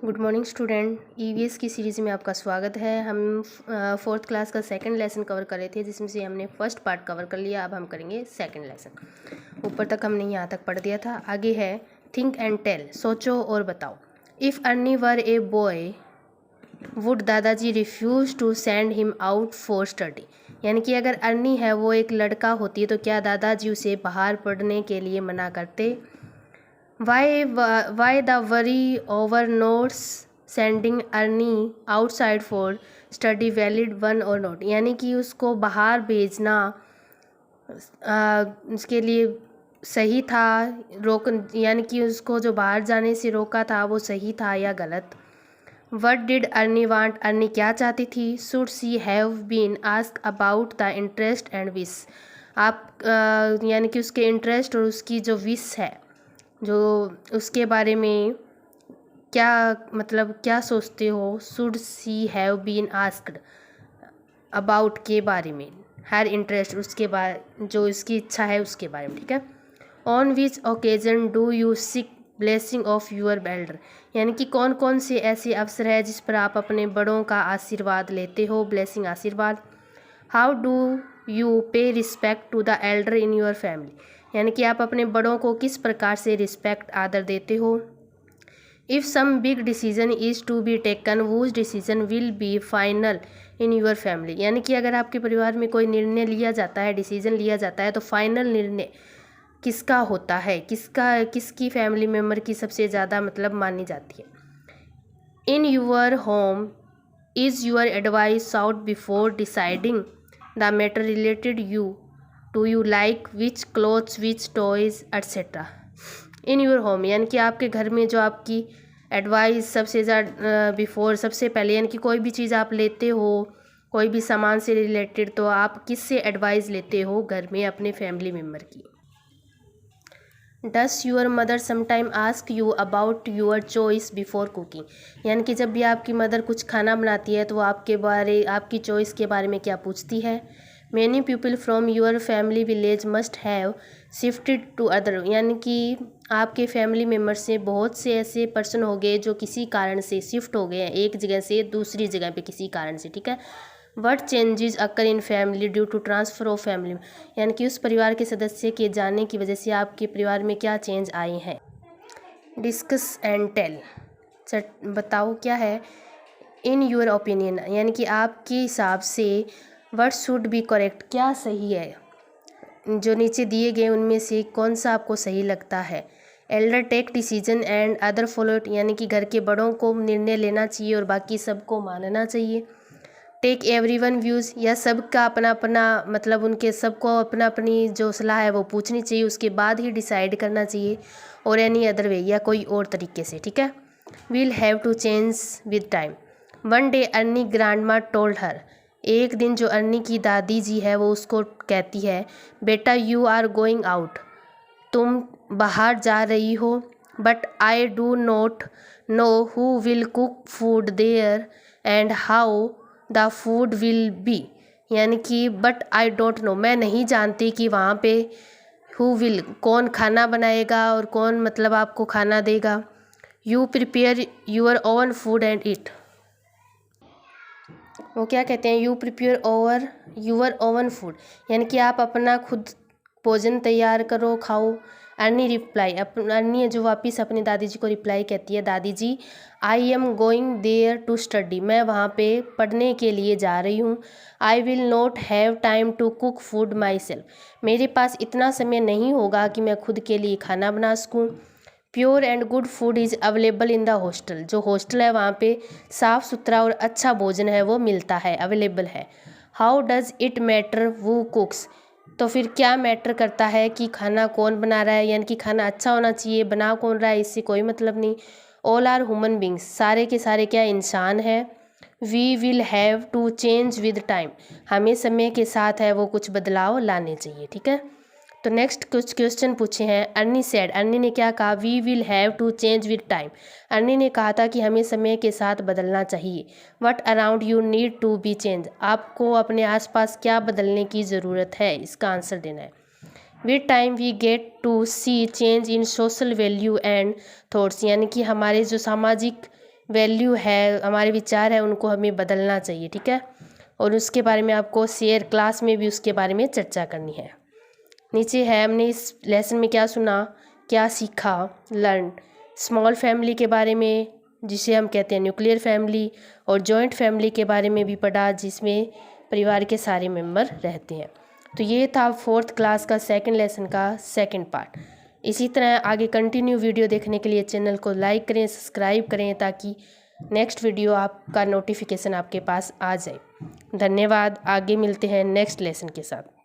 Good morning student. EVS की series में आपका स्वागत है। हम फोर्थ क्लास का सेकंड लेसन कवर कर रहे थे, जिसमें से हमने फर्स्ट पार्ट कवर कर लिया। अब हम करेंगे सेकंड लेसन। ऊपर तक हमने यहाँ तक पढ़ दिया था। आगे है थिंक एंड टेल, सोचो और बताओ। If Ernie were a boy would dadaji refuse to send him out for study. यानी कि अगर अर्नी है वो एक लड़का होती तो क्या दादाजी उसे बाहर पढ़ने के लिए मना करते। Why the worry over notes sending Ernie outside for study valid one or not। यानी कि उसको बाहर भेजना उसके लिए सही था, यानी कि उसको जो बाहर जाने से रोका था वो सही था या गलत। What did Ernie want? Arni क्या चाहती थी। Should she have been asked about the interest and wish। आप यानी कि उसके इंटरेस्ट और उसकी जो विश है, जो उसके बारे में क्या मतलब क्या सोचते हो। Should she have been asked about के बारे में, हर इंटरेस्ट उसके बारे, जो उसकी इच्छा है उसके बारे में, ठीक है। On which occasion do you seek blessing of your elder. यानी कि कौन कौन से ऐसे अवसर है जिस पर आप अपने बड़ों का आशीर्वाद लेते हो, ब्लेसिंग आशीर्वाद। How do you pay respect to the elder in your family. यानी कि आप अपने बड़ों को किस प्रकार से रिस्पेक्ट आदर देते हो। If some big decision is to be taken whose decision will be final in your family. यानी कि अगर आपके परिवार में कोई निर्णय लिया जाता है, डिसीजन लिया जाता है, तो फाइनल निर्णय किसका होता है, किसकी फैमिली मेम्बर की सबसे ज़्यादा मतलब मानी जाती है। In your home is your advice out before deciding the matter related you to you like which clothes which toys etcetera. In your home यानी कि आपके घर में जो आपकी एडवाइस सबसे ज़्यादा बिफोर, सबसे पहले, यानी कि कोई भी चीज़ आप लेते हो, कोई भी सामान से रिलेटेड, तो आप किससे एडवाइस लेते हो घर में, अपने फैमिली मेम्बर की। Does your mother sometime ask you about your choice before cooking. यानी कि जब भी आपकी मदर कुछ खाना बनाती है तो वो आपकी चॉइस के बारे में क्या पूछती है। Many people from your family village must have shifted to other. यानी कि आपके फैमिली मेम्बर से बहुत से ऐसे पर्सन हो गए जो किसी कारण से शिफ्ट हो गए हैं, एक जगह से दूसरी जगह पे किसी कारण से, ठीक है। What changes occur in family due to transfer of family. यानी कि उस परिवार के सदस्य के जाने की वजह से आपके परिवार में क्या चेंज आए हैं। डिस्कस एंड टेल, बताओ क्या है। इन योर ओपिनियन, यानी कि आपके हिसाब से वट शुड बी करेक्ट, क्या सही है। जो नीचे दिए गए उनमें से कौन सा आपको सही लगता है। Elder take decision and other follow it. यानी कि घर के बड़ों को निर्णय लेना चाहिए और बाकी सबको मानना चाहिए। टेक एवरीवन व्यूज़, या सबका अपना अपना मतलब उनके सबको अपना अपनी जो सलाह है वो पूछनी चाहिए, उसके बाद ही डिसाइड करना चाहिए। और एनी अदर वे, या कोई और तरीके से, ठीक है। Will have to change with time. One day Ernie grandma told her. एक दिन जो अर्नी की दादी जी है वो उसको कहती है, बेटा यू आर गोइंग आउट, तुम बाहर जा रही हो। But I do not know who will cook food there and how the food will be. यानी कि बट आई डोंट नो, मैं नहीं जानती कि वहाँ पे हु विल, कौन खाना बनाएगा और कौन मतलब आपको खाना देगा। You prepare your own food and eat. वो क्या कहते हैं, you prepare your own food, यानी कि आप अपना खुद भोजन तैयार करो, खाओ। अर्नी रिप्लाई, अर्नी जो वापस अपनी दादी जी को रिप्लाई कहती है, दादी जी I am going there to study, मैं वहाँ पे पढ़ने के लिए जा रही हूँ। I will not have time to cook food myself, मेरे पास इतना समय नहीं होगा कि मैं खुद के लिए खाना बना सकूँ। Pure and good food is available in the hostel, जो हॉस्टल है वहाँ पे साफ़ सुथरा और अच्छा भोजन है वो मिलता है, अवेलेबल है। हाउ डज़ इट मैटर वो कुक्स, तो फिर क्या मैटर करता है कि खाना कौन बना रहा है, यानी कि खाना अच्छा होना चाहिए, बना कौन रहा है इससे कोई मतलब नहीं। ऑल आर ह्यूमन बींग्स, सारे के सारे क्या इंसान है। We will have to change with time, हमें समय के साथ है वो कुछ बदलाव लाने चाहिए, ठीक है। तो नेक्स्ट कुछ क्वेश्चन पूछे हैं। अर्नी सेड, अर्नी ने क्या कहा, we will have to change with time. Arnie ने कहा था कि हमें समय के साथ बदलना चाहिए। What around you need to be change, आपको अपने आसपास क्या बदलने की ज़रूरत है, इसका आंसर देना है। With time we get to see change in social value and thoughts, यानी कि हमारे जो सामाजिक वैल्यू है, हमारे विचार है, उनको हमें बदलना चाहिए, ठीक है। और उसके बारे में आपको शेयर क्लास में भी उसके बारे में चर्चा करनी है। नीचे है हमने इस लेसन में क्या सुना, क्या सीखा, लर्न स्मॉल फैमिली के बारे में जिसे हम कहते हैं न्यूक्लियर फैमिली, और जॉइंट फैमिली के बारे में भी पढ़ा जिसमें परिवार के सारे मेंबर रहते हैं। तो ये था 4th क्लास का सेकंड लेसन का सेकंड पार्ट। इसी तरह आगे कंटिन्यू वीडियो देखने के लिए चैनल को लाइक करें, सब्सक्राइब करें ताकि नेक्स्ट वीडियो आपका नोटिफिकेशन आपके पास आ जाए। धन्यवाद। आगे मिलते हैं नेक्स्ट लेसन के साथ।